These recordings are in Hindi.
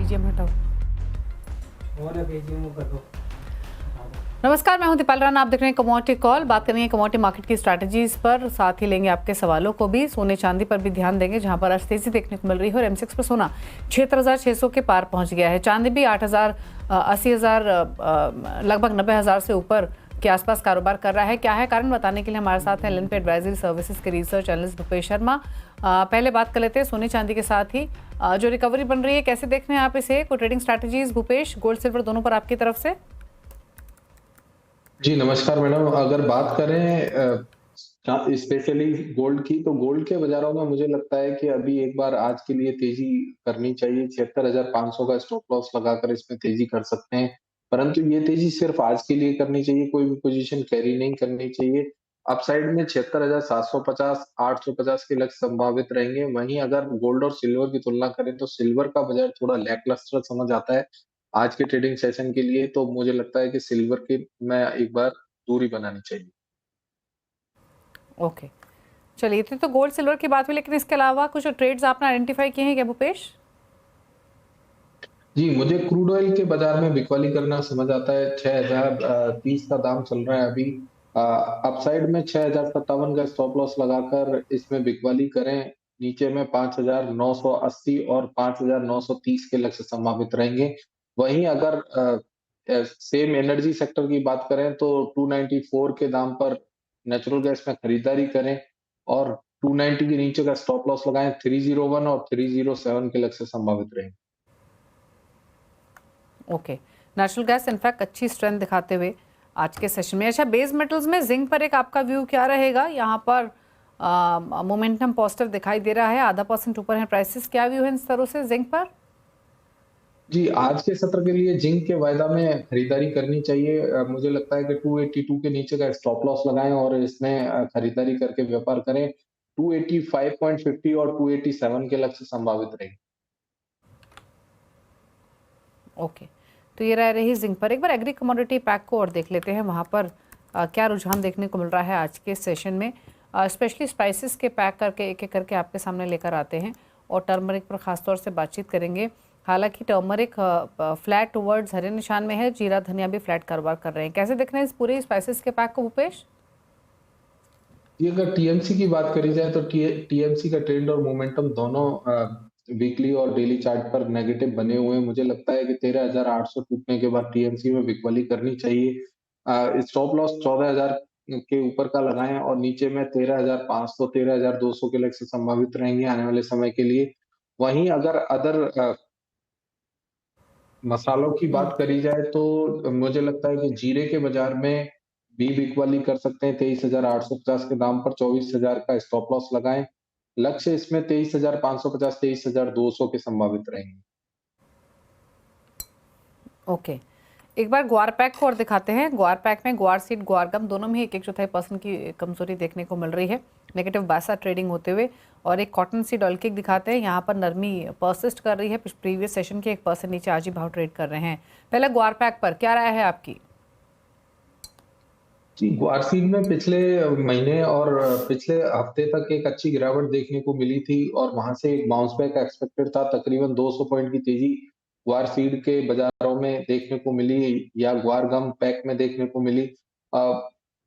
बीजीएम हटाओ। और बीजीएम कर दो। नमस्कार, मैं हूं दीपाल राणा, आप देख रहे हैं कमोडिटी कॉल। बात करेंगे कमोडिटी मार्केट की स्ट्रैटेजीज पर, साथ ही लेंगे आपके सवालों को भी। सोने चांदी पर भी ध्यान देंगे, जहां पर आज तेजी देखने को मिल रही है और एमसेक्स पर सोना 76,600 के पार पहुंच गया है। चांदी भी 8,000 80,000 लगभग 90,000 से ऊपर के आसपास कारोबार कर रहा है। क्या है कारण, बताने के लिए हमारे साथ हैं एल&पी एडवाइजरी सर्विसेज के रिसर्च एनालिस्ट भूपेश शर्मा। पहले बात कर लेते हैं सोने चांदी के साथ ही जो रिकवरी बन रही है, कैसे देख रहे हैं आप इसे? कोई trading strategies Bhupesh, gold silver दोनों पर आपकी तरफ से? जी नमस्कार मैडम। अगर बात करें स्पेशली गोल्ड की, तो गोल्ड के बाजारों में मुझे लगता है कि अभी एक बार आज के लिए तेजी करनी चाहिए। 76,500 का स्टॉप लॉस लगाकर इसमें तेजी कर सकते हैं, परंतु ये तेजी सिर्फ आज के लिए करनी चाहिए, कोई भी पोजीशन कैरी नहीं करनी चाहिए। अपसाइड में 76,750 850 के लक्ष्य संभावित रहेंगे। वहीं अगर गोल्ड और सिल्वर की तुलना करें तो सिल्वर का बाजार थोड़ा लैकलस्टर समझ आता है आज के ट्रेडिंग सेशन के लिए, तो मुझे लगता है कि सिल्वर की मैं एक बार दूरी बनानी चाहिए। ओके, चलिए, तो गोल्ड सिल्वर की बात हुई, लेकिन इसके अलावा कुछ ट्रेड्स आपने आइडेंटिफाई किए हैं क्या भूपेश? जी, मुझे क्रूड ऑयल के बाजार में बिकवाली करना समझ आता है। 6,030 का दाम चल रहा है अभी। अपसाइड में 6,057 का स्टॉप लॉस लगाकर इसमें बिकवाली करें। नीचे में 5,980 और 5,930 के लक्ष्य संभावित रहेंगे। वहीं अगर सेम एनर्जी सेक्टर की बात करें तो 294 के दाम पर नेचुरल गैस में खरीदारी करें और 290 के नीचे का स्टॉप लॉस लगाएं। 301 और 307 के लक्ष्य संभावित रहेंगे। ओके, नेचुरल गैस इनफैक्ट अच्छी स्ट्रेंथ दिखाते हुए आज के सेशन में। अच्छा, बेस मेटल्स में जिंक पर एक आपका व्यू क्या रहेगा? यहाँ पर मोमेंटम पॉजिटिव दिखाई दे रहा है, 0.5% ऊपर है प्राइसेस। क्या व्यू है इन स्तरों से जिंक पर? जी, आज के सत्र के लिए जिंक के वायदा में खरीदारी करनी चाहिए। मुझे लगता है कि 282 के नीचे का स्टॉप लॉस लगाएं और इसमें खरीदारी करके व्यापार करें। 285.50 और 287 के लक्ष्य संभावित रहेंगे। ओके, तो ये रही जिंक पर। एक बार एग्री कमोडिटी पैक को और देख लेते हैं, वहाँ पर क्या रुझान देखने को मिल रहा है आज के सेशन में। स्पेशली स्पाइसेस के पैक करके एक एक करके आपके सामने लेकर आते हैं और टर्मरिक पर खासतौर से बातचीत करेंगे। हालांकि टर्मरिक फ्लैट टुवर्ड्स हरे निशान में है, जीरा धनिया भी फ्लैट कारोबार कर रहे हैं। कैसे देख रहे हैं इस पूरे स्पाइसेस के पैक को भूपेश? ये अगर टीएमसी की बात करी जाए तो टीएमसी का ट्रेंड और मोमेंटम दोनों वीकली और डेली चार्ट पर नेगेटिव बने हुए हैं। मुझे लगता है कि 13,800 टूटने के बाद टीएमसी में बिकवाली करनी चाहिए। स्टॉप लॉस 14,000 के ऊपर का लगाएं और नीचे में 13,500 13,200 के लक्ष्य संभावित रहेंगे आने वाले समय के लिए। वहीं अगर अदर मसालों की बात करी जाए तो मुझे लगता है कि जीरे के बाजार में भी बिकवाली कर सकते हैं। 23,850 के दाम पर 24,000 का स्टॉप लॉस लगाएं। लक्ष्य इसमें 23,550 23,200 के संभावित रहेंगे। ओके, एक बार ग्वार पैक को और दिखाते हैं। ग्वार पैक में ग्वार सीड ग्वार गम दोनों में 1.25% की कमजोरी देखने को मिल रही है, नेगेटिव बासा ट्रेडिंग होते हुए। और एक कॉटन सीड ऑयल केक दिखाते हैं, यहाँ पर नरमी परसिस्ट कर रही है। प्रीवियस सेशन के 1% नीचे आज ही भाव ट्रेड कर रहे हैं। पहले ग्वार पैक पर क्या राय है आपकी? जी, ग्वार सीड में पिछले महीने और पिछले हफ्ते तक एक अच्छी गिरावट देखने को मिली थी और वहां से एक बाउंस बैक एक्सपेक्टेड था। तकरीबन 200 पॉइंट की तेजी ग्वार सीड के बाजारों में देखने को मिली या ग्वार गम पैक में देखने को मिली।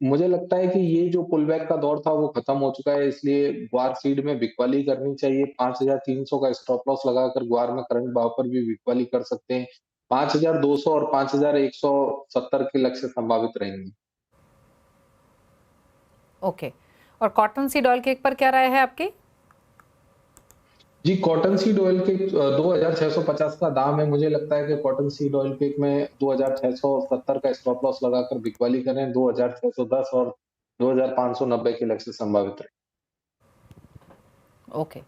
मुझे लगता है कि ये जो पुल बैक का दौर था वो खत्म हो चुका है, इसलिए ग्वार सीड में बिकवाली करनी चाहिए। 5,300 का स्टॉप लॉस लगाकर ग्वार में करंट भाव पर भी बिकवाली कर सकते हैं। 5,200 और 5,170 के लक्ष्य संभावित रहेंगे। ओके, और कॉटन सीड ऑयल केक पर क्या राय है आपकी? जी, कॉटन सीड ऑयल केक 2,650 का दाम है। मुझे लगता है कि कॉटन सीड ऑयल केक में 2,670 का स्टॉप लॉस लगाकर बिकवाली करें। 2,610 और 2,590 के लक्ष्य संभावित रहे। ओके,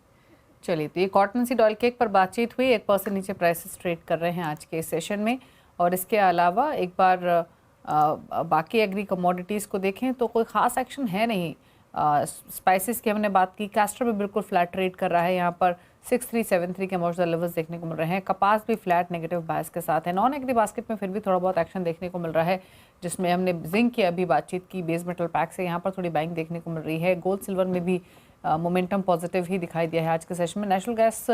चलिए, तो ये कॉटन सीड ऑयल केक पर बातचीत हुई। 1% नीचे प्राइसेस ट्रेड कर रहे हैं आज के सेशन में। और इसके अलावा एक बार बाकी एग्री कमोडिटीज़ को देखें तो कोई ख़ास एक्शन है नहीं। स्पाइसेस की हमने बात की, कैस्टर भी बिल्कुल फ्लैट ट्रेड कर रहा है। यहाँ पर 6373 के मौजूदा लेवल्स देखने को मिल रहे हैं। कपास भी फ्लैट नेगेटिव बायस के साथ है। नॉन एग्री बास्केट में फिर भी थोड़ा बहुत एक्शन देखने को मिल रहा है, जिसमें हमने जिंक की अभी बातचीत की। बेस मेटल पैक से यहाँ पर थोड़ी बाइंग देखने को मिल रही है। गोल्ड सिल्वर में भी मोमेंटम पॉजिटिव ही दिखाई दिया है आज के सेशन में। नेचुरल गैस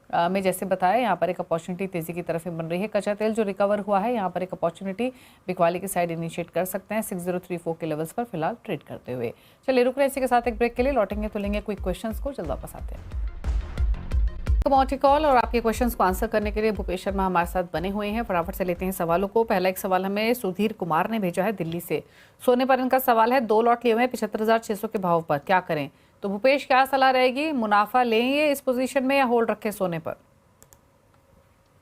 में जैसे बताया यहाँ पर एक अपॉर्चुनिटी तेजी की तरफ ही बन रही है। कच्चा तेल जो रिकवर हुआ है यहाँ पर एक अपॉर्चुनिटी बिकवाली की साइड इनिशिएट कर सकते हैं 6034 के लेवल्स पर फिलहाल ट्रेड करते हुए। चलिए रुक रहे इसी के साथ एक ब्रेक के लिए, लौटेंगे तो लेंगे क्विक क्वेश्चंस को, जल्द वापस आते हैं। कमोडिटी कॉल और आपके क्वेश्चंस को आंसर करने के लिए भूपेश शर्मा हमारे साथ बने हुए हैं। फटाफट से लेते हैं सवालों को। पहला एक सवाल हमें सुधीर कुमार ने भेजा है दिल्ली से। सोने पर इनका सवाल है, 2 लॉट लिए हुए हैं 75,600 के भाव पर, क्या करें? तो भूपेश क्या सलाह रहेगी, मुनाफा लें ये इस पोजीशन में या होल्ड रखें सोने पर?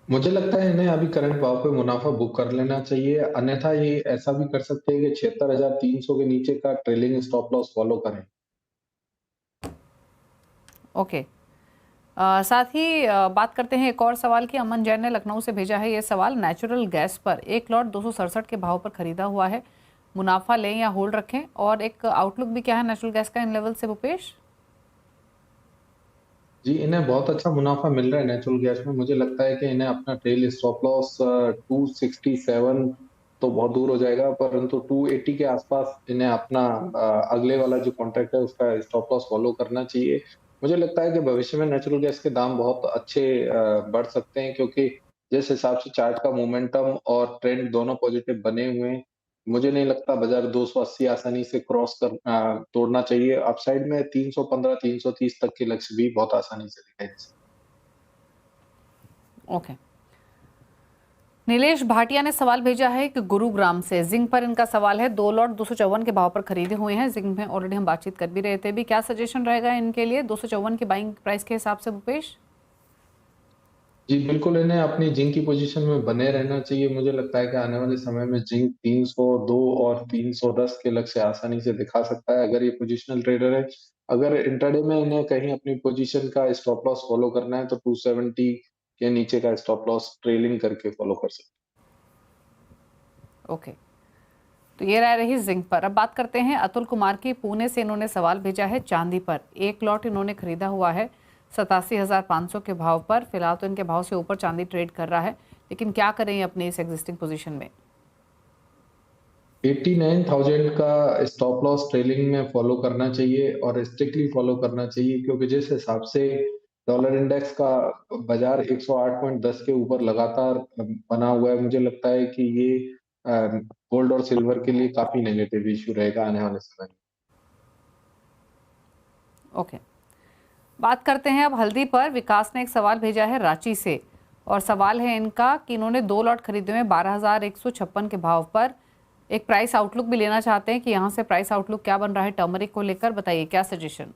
मुझे लगता है इन्हें अभी करंट भाव पे मुनाफा बुक कर लेना चाहिए, अन्यथा ये ऐसा भी कर सकते हैं कि 76,300 के नीचे का ट्रेलिंग स्टॉप लॉस फॉलो करें। ओके। साथ ही बात करते हैं एक और सवाल की। अमन जैन ने लखनऊ से भेजा है ये सवाल, नेचुरल गैस पर 1 लॉट 267 के भाव पर खरीदा हुआ है, मुनाफा लें या होल्ड रखें? और एक आउटलुक भी क्या है नेचुरल गैस का इन लेवल से भूपेश? जी, इन्हें बहुत अच्छा मुनाफा मिल रहा है नेचुरल गैस में। मुझे लगता है कि इन्हें अपना ट्रेल स्टॉप लॉस 267 तो बहुत दूर हो जाएगा, परंतु 280 के आसपास इन्हें अपना अगले वाला जो कॉन्ट्रैक्ट है उसका स्टॉप लॉस फॉलो करना चाहिए। मुझे लगता है कि भविष्य में नेचुरल गैस के दाम बहुत अच्छे बढ़ सकते हैं, क्योंकि जिस हिसाब से चार्ट का मोमेंटम और ट्रेंड दोनों पॉजिटिव बने हुए हैं, मुझे नहीं लगता बाजार 280 आसानी से तोड़ना चाहिए। अपसाइड में 315 330 तक के लक्ष्य भी बहुत आसानी से दिखाई दे सकते ओके। नीलेश भाटिया ने सवाल भेजा है कि गुरुग्राम से जिंक पर इनका सवाल है, 2 लॉट 254 के भाव पर खरीदे हुए हैं। जिंक में ऑलरेडी हम बातचीत कर भी रहे थे भी, क्या सजेशन रहेगा इनके लिए 254 की बाइंग प्राइस के हिसाब से भूपेश? जी, बिल्कुल इन्हें अपनी जिंक की पोजीशन में बने रहना चाहिए। मुझे लगता है कि आने वाले समय में जिंक 302 और 310 के लक्ष्य आसानी से दिखा सकता है, अगर ये पोजिशनल ट्रेडर है। अगर इंट्राडे में इन्हें कहीं अपनी पोजीशन का स्टॉप लॉस फॉलो करना है, तो 270 के नीचे का स्टॉप लॉस ट्रेलिंग करके फॉलो कर सकते ओके, तो ये राय रही जिंक पर। अब बात करते हैं अतुल कुमार की, पुणे से इन्होंने सवाल भेजा है चांदी पर। 1 लॉट इन्होंने खरीदा हुआ है 87,500 के भाव पर। फिलहाल तो इनके भाव से ऊपर चांदी ट्रेड कर रहा है, लेकिन क्या करें अपनी इस एग्जिस्टिंग पोजीशन में? 89,000 का स्टॉप लॉस ट्रेलिंग में फॉलो करना चाहिए और स्ट्रिक्टली फॉलो करना चाहिए, क्योंकि जिस हिसाब से डॉलर इंडेक्स का बाजार 108.10 के ऊपर लगातार बना हुआ है, मुझे लगता है कि ये गोल्ड और सिल्वर के लिए काफी नेगेटिव इश्यू रहेगा आने वाले समय में। ओके, बात करते हैं अब हल्दी पर। विकास ने एक सवाल भेजा है रांची से, और सवाल है इनका कि इन्होंने 2 लॉट खरीदे हुए 12,156 के भाव पर। एक प्राइस आउटलुक भी लेना चाहते हैं कि यहाँ से प्राइस आउटलुक क्या बन रहा है टर्मरिक को लेकर, बताइए क्या सजेशन?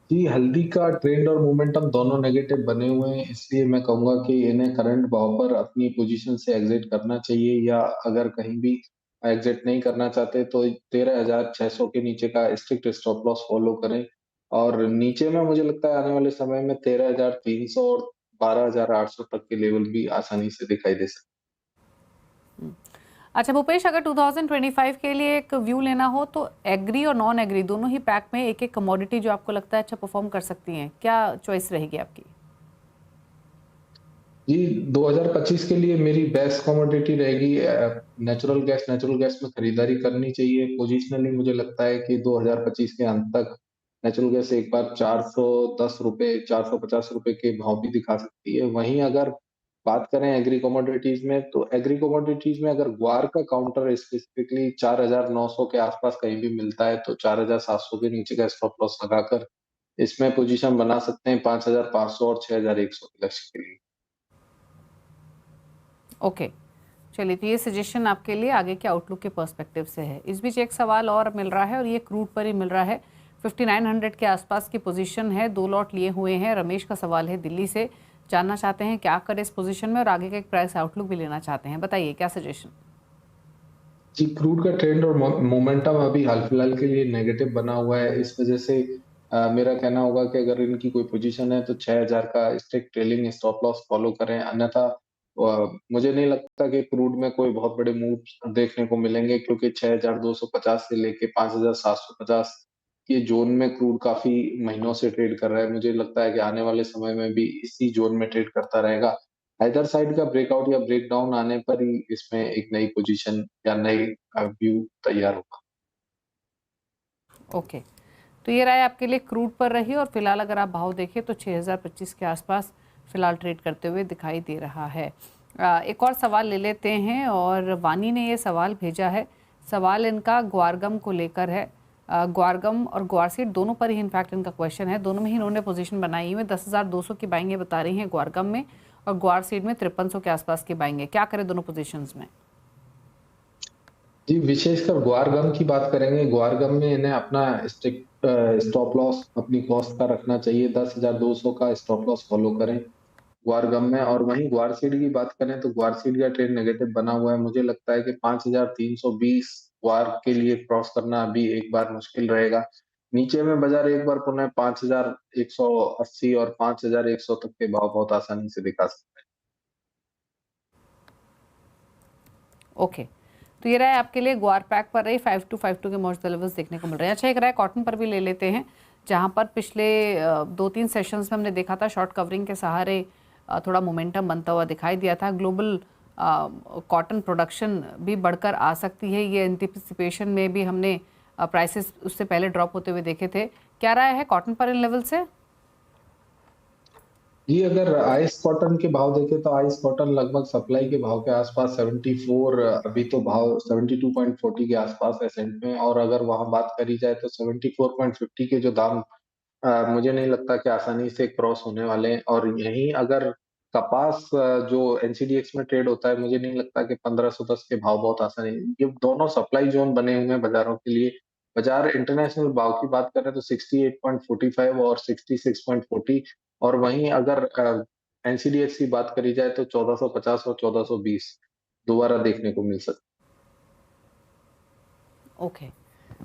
जी, हल्दी का ट्रेंड और मोमेंटम दोनों नेगेटिव बने हुए हैं, इसलिए मैं कहूंगा कि इन्हें करंट भाव पर अपनी पोजीशन से एग्जिट करना चाहिए, या अगर कहीं भी एग्जिट नहीं करना चाहते तो 13,600 के नीचे का स्ट्रिक्ट स्टॉप लॉस फॉलो करें। और नीचे में मुझे लगता है आने वाले समय में 13,300 और 12,800 तक के लेवल भी आसानी से दिखाई दे सकते अच्छा भूपेश, अगर 2025 के लिए एक व्यू लेना हो तो एग्री और नॉन एग्री दोनों ही पैक में एक एक कमोडिटी जो आपको लगता है अच्छा परफॉर्म कर सकती हैं, क्या चॉइस रहेगी आपकी? जी, 2025 के लिए मेरी बेस्ट कमोडिटी रहेगी नेचुरल गैस। नेचुरल गैस में खरीदारी करनी चाहिए। पोजिशनली मुझे लगता है कि 2025 के अंत तक नेचुरल गैस एक बार ₹410, ₹450 के भाव भी दिखा सकती है। वहीं अगर बात करें एग्री कमोडिटीज में, तो एग्री कमोडिटीज में अगर ग्वार का काउंटर स्पेसिफिकली 4,900 के आसपास कहीं भी मिलता है, तो 4,700 के नीचे का स्टॉप लॉस लगाकर इसमें पोजीशन बना सकते हैं 5,500 और 6,100 के लक्ष्य के लिए। ओके, चलिए, तो ये सजेशन आपके लिए आगे के आउटलुक के पर्सपेक्टिव से है। इस बीच एक सवाल और मिल रहा है, और ये क्रूड पर ही मिल रहा है। 5900 के आसपास की पोजीशन है, 2 लॉट लिए हुए हैं। रमेश का सवाल है दिल्ली से, जानना चाहते हैं क्या करें इस पोजीशन में, और आगे का एक प्राइस आउटलुक भी लेना चाहते हैं, बताइए क्या सजेशन? जी, क्रूड का ट्रेंड और मोमेंटम अभी हाल-फिलहाल के लिए नेगेटिव बना हुआ है। इस वजह से मेरा कहना होगा कि अगर इनकी कोई पोजीशन है तो 6,000 का strict trailing stop loss follow करें। अन्यथा मुझे नहीं लगता कि क्रूड में कोई बहुत बड़े मूव्स देखने को मिलेंगे, क्योंकि 6,250 से लेके 5,750 के ज़ोन में क्रूड काफ़ी महीनों से ट्रेड कर रहा है। मुझे लगता है कि आने वाले समय में भी इसी ज़ोन में ट्रेड करता रहेगा। आइदर साइड का ब्रेकआउट या ब्रेकडाउन आने पर ही इसमें एक नई पोजीशन या नई व्यू तैयार होगा। ओके, तो ये राय आपके लिए क्रूड पर रही और फिलहाल अगर आप भाव देखें तो 6025 के आसपास फिलहाल ट्रेड करते हुए दिखाई दे रहा है। एक और सवाल ले लेते हैं और वानी ने ये सवाल भेजा है। सवाल इनका ग्वारगम को लेकर है। ग्वारगम और ग्वारसीड दोनों पर ही इनफैक्ट इनका क्वेश्चन है। दोनों में ही इन्होंने पोजीशन बनाई हुई है। 10,200 की बाइंग बता रही हैं ग्वारगम में और ग्वारसीड में 5300 के आसपास की बाइंग है। क्या करें दोनों पोजीशंस में? जी, विशेषकर ग्वारगम की बात करेंगे। ग्वारगम में इन्हें अपना स्ट्रिक्ट स्टॉप लॉस अपनी कॉस्ट का रखना चाहिए। 10,200 का स्टॉप लॉस फॉलो करें ग्वारगम में। और वहीं ग्वारसीड की बात करें तो ग्वारसीड का ट्रेंड नेगेटिव बना हुआ है। मुझे लगता है कि 5,320 ग्वार के लिए क्रॉस करना अभी एक बार मुश्किल रहेगा। नीचे में बाजार एक बार पुनः 5,180 और 5,100 तक के भाव बहुत आसानी से दिखा सकता है। ओके, तो ये राय आपके लिए ग्वार पैक पर रही। 5252 के मौजूदा लेवल्स देखने को मिल रहे हैं। अच्छा, एक राय कॉटन पर भी ले लेते हैं, जहां पर पिछले 2-3 सेशंस में हमने देखा था शॉर्ट कवरिंग के सहारे थोड़ा मोमेंटम बनता हुआ दिखाई दिया था। ग्लोबल कॉटन प्रोडक्शन भी बढ़कर आ सकती है, ये एंटिसिपेशन में भी हमने प्राइसेस उससे पहले ड्रॉप होते हुए देखे थे। क्या राय है कॉटन पर इन लेवल से? जी, अगर आइस कॉटन के भाव देखें तो आइस कॉटन लगभग सप्लाई के भाव के आसपास 74, अभी तो भाव 72.40 के आसपास है सेंट में। और अगर वहां बात करी जाए तो 74.50 के जो दाम मुझे नहीं लगता कि आसानी से क्रॉस होने वाले हैं। और यहीं अगर कपास जो एनसीडीएक्स में ट्रेड होता है, मुझे नहीं लगता कि 1510 के भाव बहुत आसानी, ये दोनों सप्लाई जोन बने हुए हैं बाजारों के लिए। बाजार इंटरनेशनल भाव की बात करें तो 68.45 और 66.40। और वहीं अगर एनसीडीएक्स की बात करी जाए तो 1450 और 1420 दोबारा देखने को मिल सकता ओके,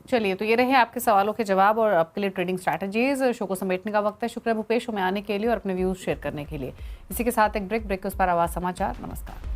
चलिए, तो ये रहे आपके सवालों के जवाब और आपके लिए ट्रेडिंग स्ट्रैटेजीज। शो को समेटने का वक्त है। शुक्रिया भूपेश, शो में आने के लिए और अपने व्यूज शेयर करने के लिए। इसी के साथ एक ब्रेक के उस पर आवाज समाचार। नमस्कार।